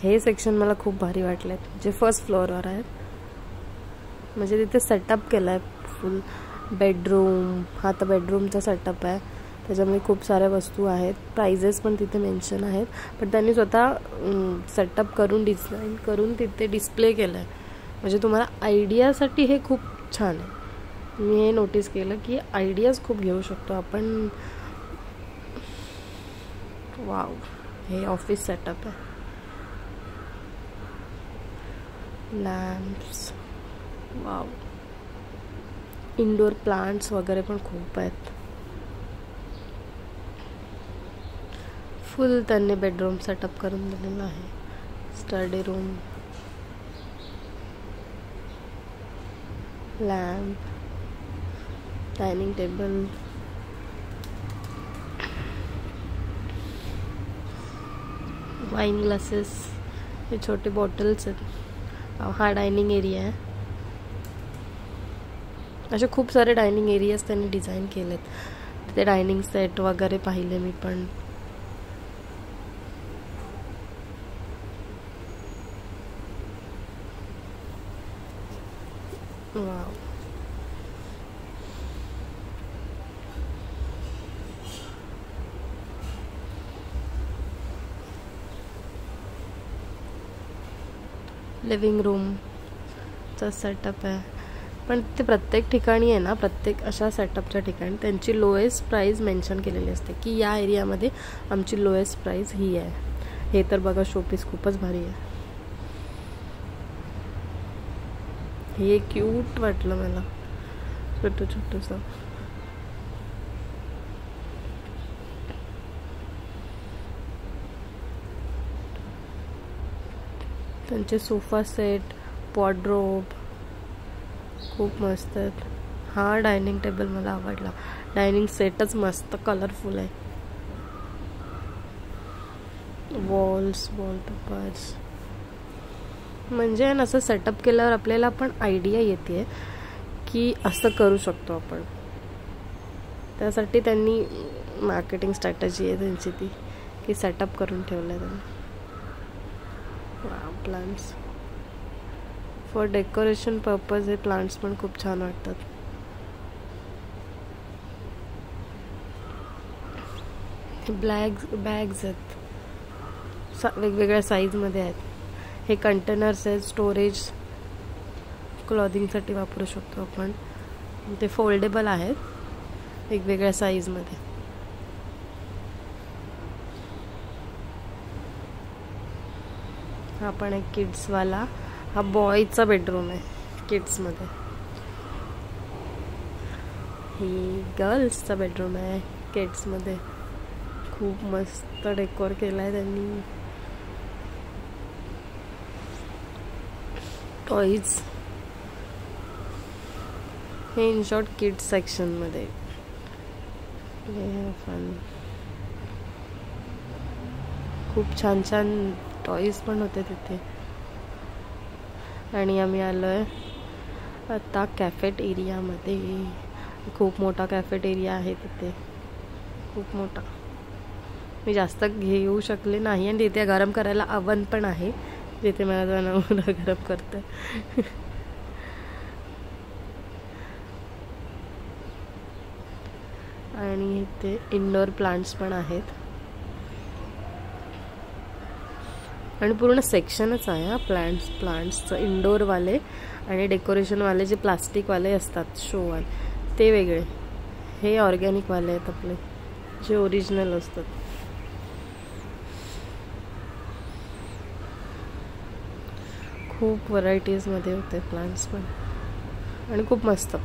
हे सेक्शन मला खूप भारी वाटले, जे फर्स्ट फ्लोअरवर आहेत. म्हणजे तिथे सेटअप केला आहे फुल बेडरूम. हा तर बेडरूमचा सेटअप आहे, त्याच्यामध्ये खूप साऱ्या वस्तू आहेत. प्राइजेस पण तिथे मेन्शन आहेत, पण त्यांनी स्वतः सेटअप करून डिझाईन करून तिथे डिस्प्ले केलं आहे. म्हणजे तुम्हाला आयडियासाठी हे खूप छान आहे. मी हे नोटीस केलं की आयडियाज खूप घेऊ शकतो आपण. वाव, हे ऑफिस सेटअप आहे. Lamps, wow. इंडोर प्लांट्स वगैरे पण खूप आहेत. फुल त्यांनी बेडरूम सेटअप करून दिलेला आहे. Study room, lamp, dining table, wine glasses, हे छोटे बॉटल्स आहेत. हा डायनिंग एरिया आहे. असे खूप सारे डायनिंग एरियाज त्यांनी डिझाईन केलेत. तिथे डायनिंग सेट वगैरे पाहिले मी पण. वाव. लिव्हिंग रूमचा सेटअप आहे. पण ते प्रत्येक ठिकाणी आहे ना, प्रत्येक अशा सेटअपच्या ठिकाणी त्यांची लोएस्ट प्राईस मेन्शन केलेली असते की या एरियामध्ये आमची लोएस्ट प्राईस ही आहे. हे तर बघा, शोपीस खूपच भारी आहे. हे क्यूट वाटलं मला, छोटं छोटंसं. त्यांचे सोफा सेट, वॉर्डरोब खूप मस्त आहेत. हा डायनिंग टेबल मला आवडला. डायनिंग सेटच मस्त कलरफुल आहे. Walls, wallpapers. म्हणजे असं सेटअप केल्यावर आपल्याला पण आयडिया येते की असं करू शकतो आपण. त्यासाठी त्यांनी मार्केटिंग स्ट्रॅटेजी आहे त्यांची ती की सेटअप करून ठेवलं आहे त्यांनी. Plants for decoration purpose. हे प्लांट्स पण खूप छान वाटतात. बॅग्स आहेत, वेगवेगळ्या साईजमध्ये आहेत. हे कंटेनर्स आहेत, स्टोरेज क्लॉथिंगसाठी वापरू शकतो आपण. ते फोल्डेबल आहेत वेगवेगळ्या साईजमध्ये. हा पण एक किड्सवाला. हा बॉयचा बेडरूम आहे किड्समध्ये. ही गर्ल्सचा बेडरूम आहे किड्समध्ये. खूप मस्त डेकोर केला आहे त्यांनी. टॉईज, हे इन शॉर्ट किड्स सेक्शनमध्ये. फन, खूप छान छान टॉईज पण होते तिथे. आणि आम्ही आलोय आता कॅफेट एरियामध्ये. खूप मोठा कॅफेट एरिया आहे तिथे, खूप मोठा. मी जास्त घेऊ शकले नाही. आणि तिथे गरम करायला अवन पण आहे, जिथे माझा नवरा गरम करतोय. आणि इथे इंडोर प्लांट्स पण आहेत. आणि पूर्ण सेक्शनच आहे हा प्लांट्सचं. इंडोरवाले आणि डेकोरेशनवाले जे प्लास्टिकवाले असतात शोवाले, ते वेगळे. हे ऑर्गॅनिकवाले आहेत आपले, जे ओरिजिनल असतात. खूप व्हरायटीजमध्ये होते प्लांट्स पण, आणि खूप मस्त.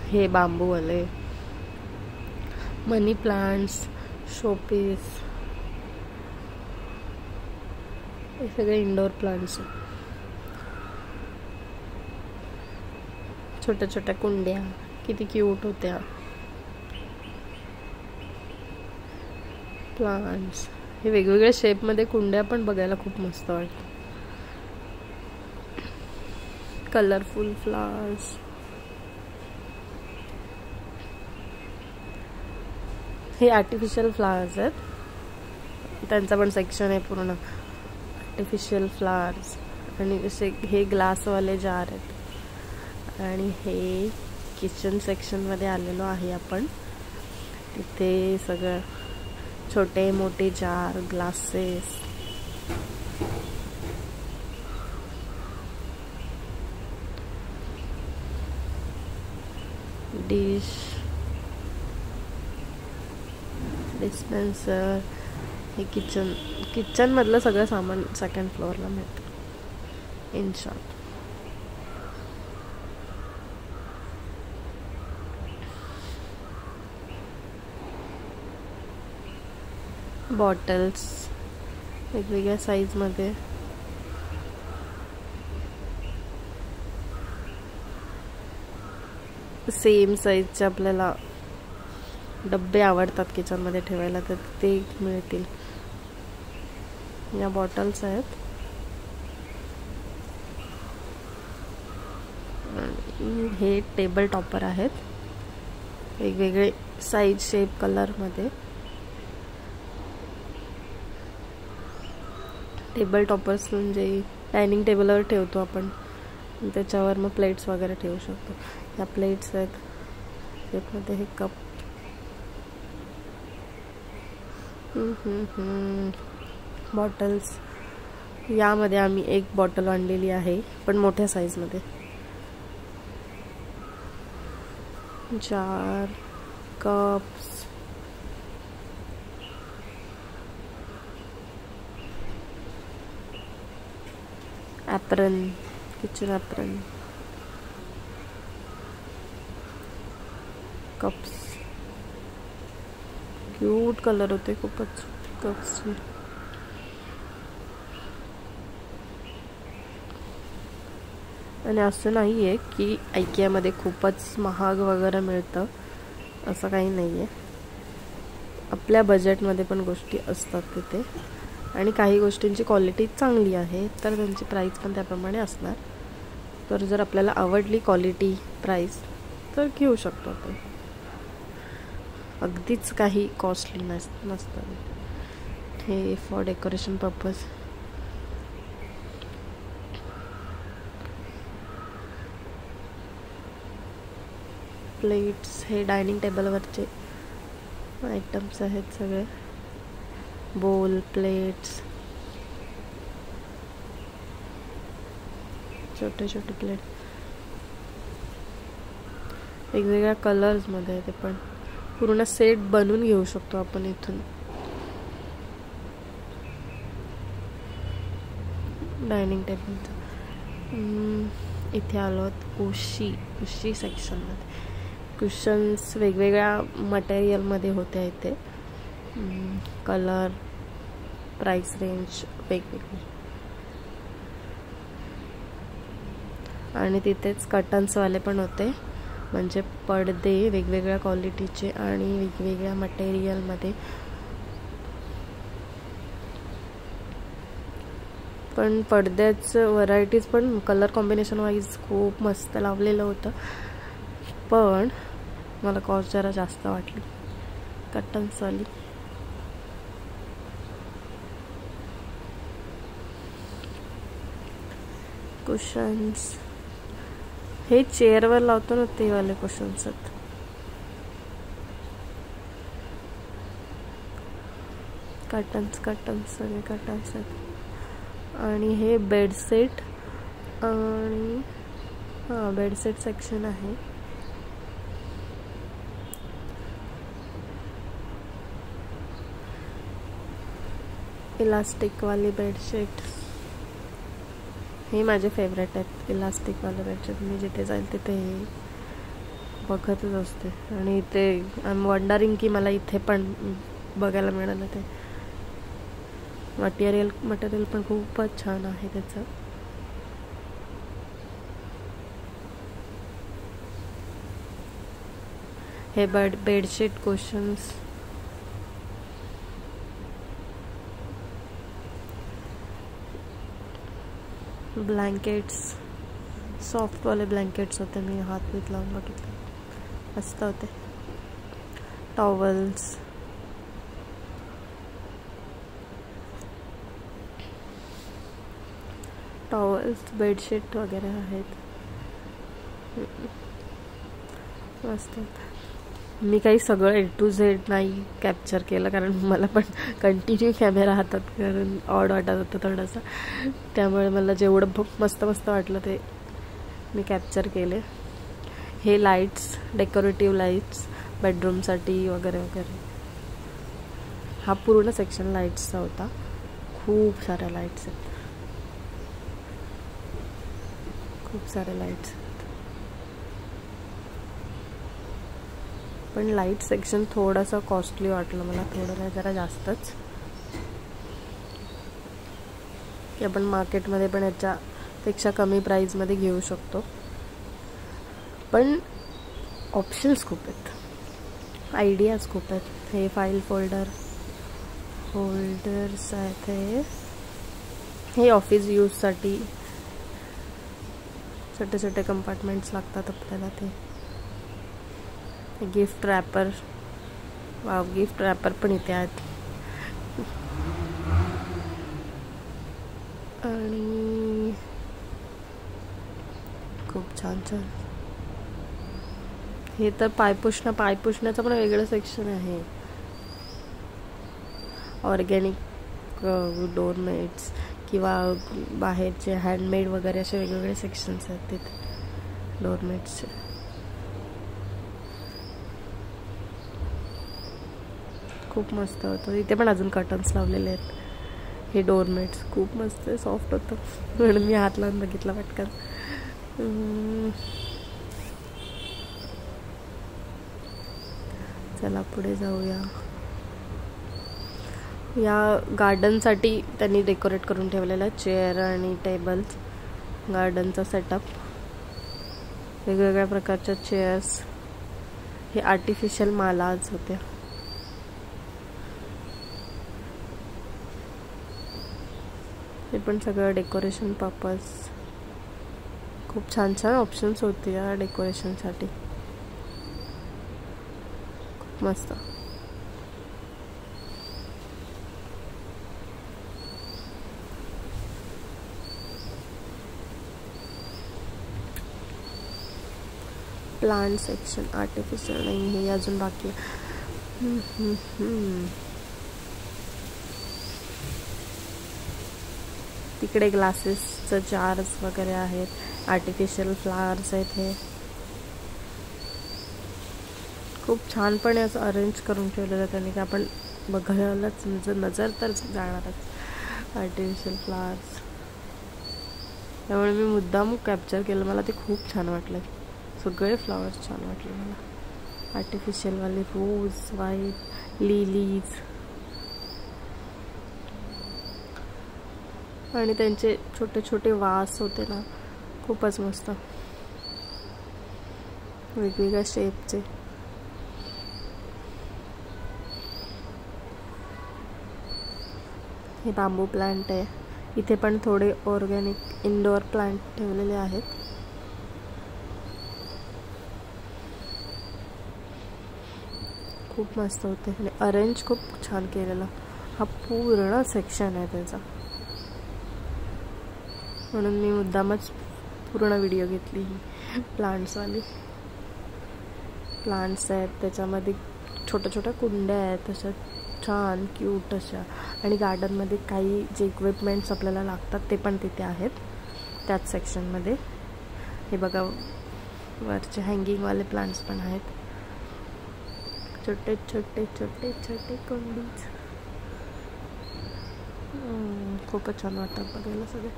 हे बांबूवाले, मनी प्लांट्स, शोपीस, हे सगळे इंडोर प्लांट्स. छोट्या छोट्या कुंड्या किती क्यूट होत्या. प्लांट्स, हे वेगवेगळ्या शेपमध्ये कुंड्या पण बघायला खूप मस्त वाटतं. Colourful flowers. हे आर्टिफिशियल फ्लावर्स आहेत. त्यांचा पण सेक्शन आहे पूर्ण आर्टिफिशियल फ्लावर्स. आणि जसे हे ग्लासवाले जार आहेत. आणि हे किचन सेक्शनमध्ये आलेलो आहे आपण. तिथे सगळं छोटे मोठे जार, ग्लासेस, डिश, डिस्पेन्सर. हे किचन मधलं सगळं सामान सेकंड फ्लोअरला मिळतं. इन शॉर्ट बॉटल्स वेगवेगळ्या साईजमध्ये. सेम साईजचे आपल्याला डब्बे आवडतात किचनमध्ये ठेवायला, तर ते मिळतील. या बॉटल्स आहेत. हे टेबल टॉपर आहेत वेगवेगळे साईज, शेप, कलरमध्ये. टेबल टॉपर्स म्हणजे डायनिंग टेबलवर ठेवतो आपण, त्याच्यावर मग प्लेट्स वगैरे ठेवू शकतो. या प्लेट्स आहेत. त्यामध्ये हे कप. बॉटल्स. यामध्ये आम्ही एक बॉटल आणलेली आहे, पण मोठ्या साईजमध्ये. Jar, cups, apron, kitchen apron, cups. Cute colour होते खूपच कप्सचे. आणि असं नाही आहे की IKEAमध्ये खूपच महाग वगैरे मिळतं, असं काही नाही आहे. आपल्या बजेटमध्ये पण गोष्टी असतात तिथे. आणि काही गोष्टींची क्वालिटी चांगली आहे, तर त्यांची प्राईस पण त्याप्रमाणे असणार. तर जर आपल्याला आवडली क्वालिटी, प्राईस, तर घेऊ शकतो आपण. अगदीच काही कॉस्टली नसतं. हे फॉर डेकोरेशन पर्पज. प्लेट्स. हे डायनिंग टेबलवरचे आयटम्स आहेत सगळे. बोल, प्लेट्स, छोटे छोटे प्लेट वेगवेगळ्या कलर्समध्ये. ते पण पूर्ण सेट बनवून घेऊ शकतो आपण इथून. डायनिंग टेबलचं. इथे आलो उशी सेक्शनमध्ये. कुशन्स वेगवेगळ्या मटेरियलमध्ये होते इथे. कलर, प्राइस रेंज वेगवेगळी. आणि तिथेच कर्टन्सवाले पण होते, म्हणजे पडदे वेगवेगळ्या क्वालिटीचे आणि वेगवेगळ्या मटेरियलमध्ये. पण पडद्याचं व्हरायटीज पण कलर कॉम्बिनेशन वाईज खूप मस्त लावलेलं होतं, पण मला कॉस्ट जरा जास्त वाटली कर्टन्सवाली. कुशन्स. हे चेअरवर लावतो ना, ते वाले कुशन्स आहेत. कर्टन्स सगळे कर्टन्स आहेत. आणि हे बेडसेट. आणि बेडसेट सेक्शन आहे. इलास्टिकवाली बेडशीट. हे माझे फेवरेट आहेत, इलास्टिकवाले बेडशीट. मी जिथे जाईल तिथे हे बघतच असते. आणि इथे आय एम वंडरिंग की मला इथे पण बघायला मिळालं. ते मटेरियल पण खूपच छान आहे त्याचं. हे बेडशीट कुशन्स. ब्लँकेट्स. सॉफ्टवाले ब्लँकेट्स होते, मी हात लावून बघितले, मस्त होते. टॉवल्स. टॉवेल्स, बेडशीट वगैरे आहेत. मस्त. मी काही सगळं A to Z नाही कॅप्चर केलं, कारण मला पण कंटिन्यू कॅमेरा हातात कारण ऑड वाटत होतं थोडंसं. त्यामुळे मला जेवढं मस्त मस्त वाटलं ते मी कॅप्चर केले. हे लाईट्स, डेकोरेटिव्ह लाईट्स बेडरूमसाठी वगैरे वगैरे. हा पूर्ण सेक्शन लाईट्सचा होता. खूप साऱ्या लाईट्स आहेत, खूप सारे लाईट्स आहेत. पण लाईट सेक्शन थोडंसं कॉस्टली वाटलं मला, थोडं नाही जरा जास्तच. की आपण मार्केटमध्ये पण याच्यापेक्षा कमी प्राईजमध्ये घेऊ शकतो. पण ऑप्शन्स खूप आहेत, आयडियाज खूप आहेत. हे फाईल होल्डर्स आहेत. हे ऑफिस यूजसाठी छोटे छोटे कंपार्टमेंट्स लागतात आपल्याला. ते गिफ्ट रॅपर, गिफ्ट रॅपर पण इथे आहेत. आणि खूप छान छान. हे तर पायपुसण्याचं पण वेगळं सेक्शन आहे. ऑर्गॅनिक डोरमेट्स किंवा बाहेरचे हँडमेड वगैरे असे वेगवेगळे सेक्शन्स आहेत तिथे डोरमेट्सचे. खूप मस्त होतं. इथे पण अजून कर्टन्स लावलेले आहेत. हे डोरमेट्स खूप मस्त सॉफ्ट होतं, म्हणून मी हात लावून बघितला पटकन. चला पुढे जाऊया. या गार्डनसाठी त्यांनी डेकोरेट करून ठेवलेलं आहे. चेअर आणि टेबल्स, गार्डनचा सेटअप, वेगवेगळ्या प्रकारच्या चेअर्स. हे आर्टिफिशियल मालाज होत्या. हे पण सगळं डेकोरेशन पर्पज. खूप छान छान ऑप्शन्स होते या डेकोरेशनसाठी. खूप मस्त. प्लांट सेक्शन, आर्टिफिशियल नाही, हे अजून बाकी आहे. तिकडे ग्लासेसचं जार्स वगैरे आहेत. आर्टिफिशियल फ्लावर्स आहेत. हे खूप छानपणे असं अरेंज करून ठेवलेलं त्यांनी, की आपण बघायलाच नजर तर जाणारच आर्टिफिशियल फ्लावर्स. त्यामुळे मी मुद्दाम कॅप्चर केलं. मला ते खूप छान वाटलं. सगळे फ्लावर्स छान वाटले मला. आर्टिफिशियलवाले रोज, व्हाईट लिलीज आणि त्यांचे छोटे छोटे वास होते ना, खूपच मस्त, वेगवेगळ्या शेपचे. हे बांबू प्लांट आहे. इथे पण थोडे ऑर्गॅनिक इंडोर प्लांट ठेवलेले आहेत. खूप मस्त होते आणि अरेंज खूप छान केलेला. हा पूर्ण सेक्शन आहे त्याचा, म्हणून मी मुद्दामच पूर्ण व्हिडिओ घेतली. प्लांट्सवाली प्लांट्स आहेत, त्याच्यामध्ये छोट्या छोट्या कुंड्या आहेत अशा छान क्यूट अशा. आणि गार्डनमध्ये काही जे इक्विपमेंट्स आपल्याला लागतात ते पण तिथे आहेत त्याच सेक्शनमध्ये. हे बघा, वरचे हँगिंगवाले प्लांट्स पण आहेत. छोटे छोटे छोटे छोटे कुंडीज. खूपच छान वाटतात बघायला सगळे.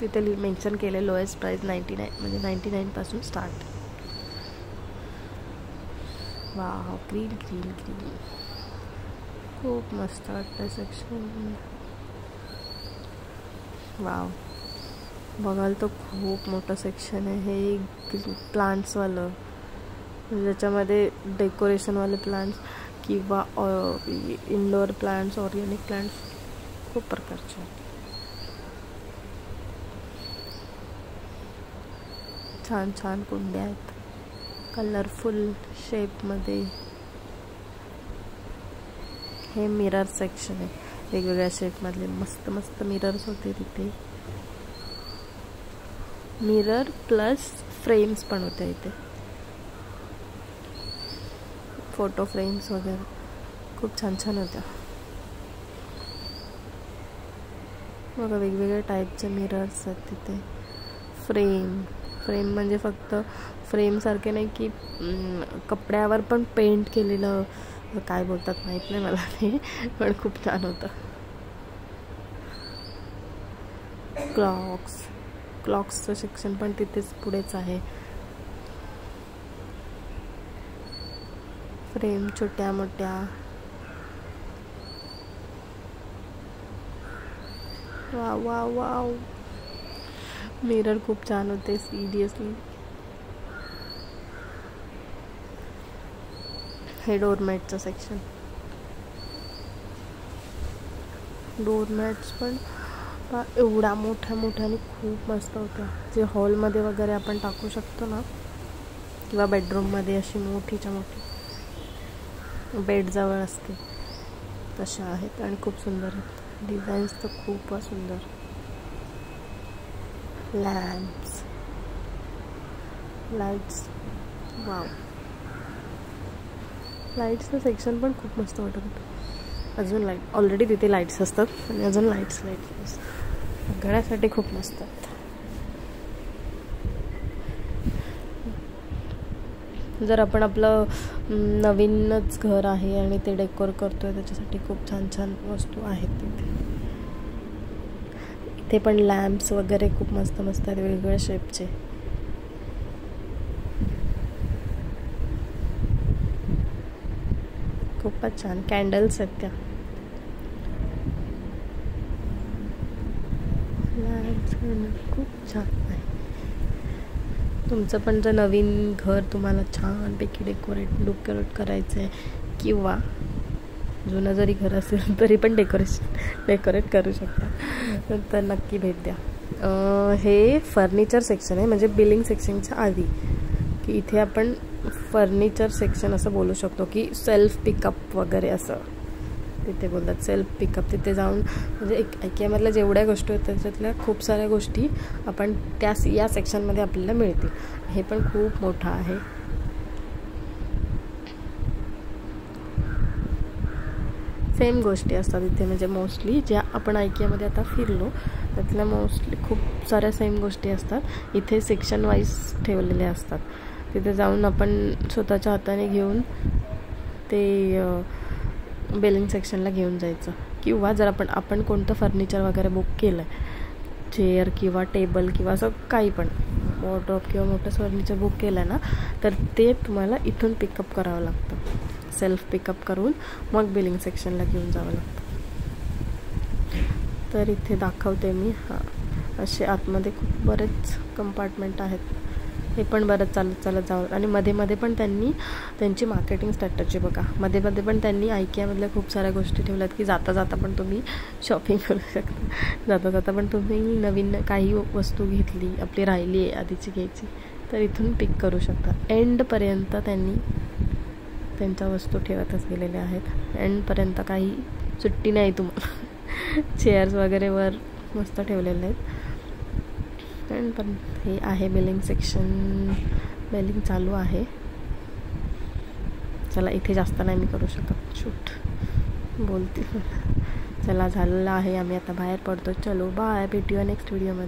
तिथे मेन्शन केले लोएस्ट प्राइस 99, म्हणजे 99 पासून स्टार्ट. वाह, ग्रीन ग्रीन ग्रीन. खूप मस्त वाटतं सेक्शन. वाव, बघाल तर खूप मोठं सेक्शन आहे हे प्लांट्सवालं. ज्याच्यामध्ये डेकोरेशनवाले प्लांट्स किंवा इंडोर प्लांट्स, ऑर्गॅनिक प्लांट्स खूप प्रकारचे आहेत. छान छान कुंड्या आहेत कलरफुल शेपमध्ये. हे मिरर सेक्शन आहे. वेगवेगळ्या शेपमधले मस्त मस्त मिरर्स होते तिथे. मिरर प्लस फ्रेम्स पण होत्या इथे, फोटो फ्रेम्स वगैरे खूप छान छान होत्या. बघा वेगवेगळ्या टाईपचे मिरर्स आहेत तिथे. फ्रेम म्हणजे फक्त फ्रेमसारखे नाही की कपड्यावर पण पेंट केलेलं, काय बोलतात माहीत नाही मला ते, पण खूप छान होतं. क्लॉक्सचं सेक्शन पण तिथेच पुढेच आहे. फ्रेम छोट्या मोठ्या, वाव मिरर खूप छान होते सिरियसली. हे डोरमॅटचं सेक्शन. डोरमॅट्स पण एवढा मोठ्या आणि खूप मस्त होत्या, जे हॉलमध्ये वगैरे आपण टाकू शकतो ना, किंवा बेडरूममध्ये अशी मोठीच्या मोठी बेडजवळ असते तशा आहेत आणि खूप सुंदर आहेत. डिझाईन्स तर खूपच सुंदर. Lights wow. लाईट्सचं सेक्शन पण खूप मस्त वाटत होतं. अजून लाईट, ऑलरेडी तिथे लाईट्स असतात आणि अजून लाईट्स घरासाठी खूप मस्त आहेत. जर आपण आपलं नवीनच घर आहे आणि ते डेकोर करतोय त्याच्यासाठी खूप छान छान वस्तू आहेत तिथे. इथे पण लॅम्प्स वगैरे खूप मस्त मस्त आहेत वेगवेगळ्या शेपचे. खूपच छान कॅन्डल्स आहेत त्या. खूप छान आहे. तुमचं पण जर नवीन घर तुम्हाला छानपैकी डेकोरेट करायचं आहे, किंवा जुनं जरी घर असेल तरी पण डेकोरेट करू शकता, तर नक्की भेट द्या. हे फर्निचर सेक्शन आहे, म्हणजे बिलिंग सेक्शनच्या आधी, की इथे आपण फर्निचर सेक्शन असं बोलू शकतो, की सेल्फ पिकअप वगैरे असं तिथे बोलतात. सेल्फ पिकअप तिथे जाऊन म्हणजे IKEAमधल्या जेवढ्या गोष्टी आहेत त्याच्यातल्या खूप साऱ्या गोष्टी आपण या सेक्शनमध्ये आपल्याला मिळतील. हे पण खूप मोठं आहे. सेम गोष्टी असतात इथे, म्हणजे मोस्टली ज्या आपण IKEAमध्ये आता फिरलो त्यातल्या मोस्टली खूप साऱ्या सेम गोष्टी असतात. इथे सेक्शन वाईज ठेवलेल्या असतात. तिथे जाऊन आपण स्वतःच्या हाताने घेऊन ते बिलिंग सेक्शनला घेऊन जायचं. किंवा जर आपण कोणतं फर्निचर वगैरे बुक केलं आहे, चेअर किंवा टेबल किंवा असं काही पण वॉर्डरोब किंवा मोठं फर्निचर बुक केलं आहे ना, तर ते तुम्हाला इथून पिकअप करावं लागतं. सेल्फ पिकअप करून मग बिलिंग सेक्शनला घेऊन जावं लागतं. तर इथे दाखवते मी. असे आतमध्ये खूप बरेच कंपार्टमेंट आहेत. हे पण बरंच चालत जावं. आणि मध्ये पण त्यांची मार्केटिंग स्ट्रॅटजी बघा. मध्ये पण त्यांनी IKEAमधल्या खूप साऱ्या गोष्टी ठेवल्यात, की जाता पण तुम्ही शॉपिंग करू शकता. जाता पण तुम्ही नवीन काही वस्तू घेतली, आपली राहिली आहे आधीची घ्यायची, तर इथून पिक करू शकता. एंडपर्यंत त्यांनी त्यांच्या वस्तू ठेवतच गेलेल्या आहेत. एंडपर्यंत काही सुट्टी नाही तुम्हाला. चेअर्स वगैरे वर मस्त ठेवलेले आहेत. पण हे आहे बिलिंग सेक्शन. बिलिंग चालू आहे. चला इथे जास्त नाही मी करू शकत शूट, बोलते. चला झालेलं आहे, आम्ही आता बाहेर पडतो. चलो बाय, भेटूया नेक्स्ट व्हिडिओमध्ये.